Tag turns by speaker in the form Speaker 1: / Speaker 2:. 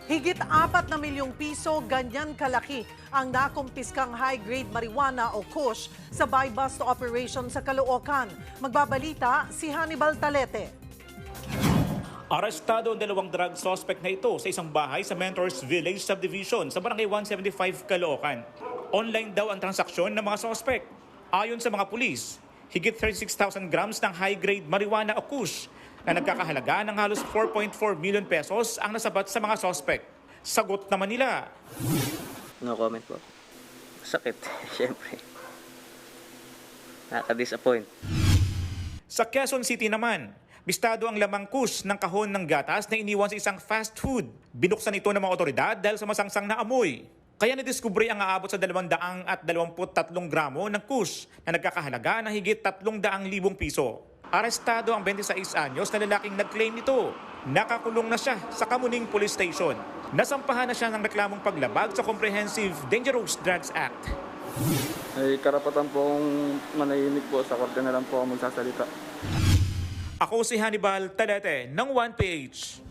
Speaker 1: Higit 4 na milyong piso, ganyan kalaki ang nakumpiskang high-grade marijuana o kush sa buy-bust operation sa Caloocan. Magbabalita si Hannibal Talete.
Speaker 2: Arestado ang 2 drug suspect na ito sa isang bahay sa Mentors Village Subdivision sa Barangay 175, Caloocan. Online daw ang transaksyon ng mga suspect. Ayon sa mga pulis, higit 36,000 grams ng high-grade marijuana o kush na nagkakahalaga ng halos 4.4 million pesos ang nasabat sa mga suspect. Sagot naman nila.
Speaker 3: No comment po. Sakit, syempre. Nakaka-disappoint.
Speaker 2: Sa Quezon City naman, bistado ang lamang kush ng kahon ng gatas na iniwan sa isang fast food. Binuksan ito ng mga otoridad dahil sa masangsang na amoy. Kaya nadiskubre ang aabot sa 223 gramo ng kush na nagkakahalaga ng higit 300,000 piso. Arestado ang 26 anyos na lalaking nag-claim nito. Nakakulong na siya sa Kamuning Police Station. Nasampahan na siya ng reklamong paglabag sa Comprehensive Dangerous Drugs Act.
Speaker 4: Ay karapatan pong manahimik po, sa korte na lang po ako magsasalita.
Speaker 2: Ako si Hannibal Talete ng 1PH.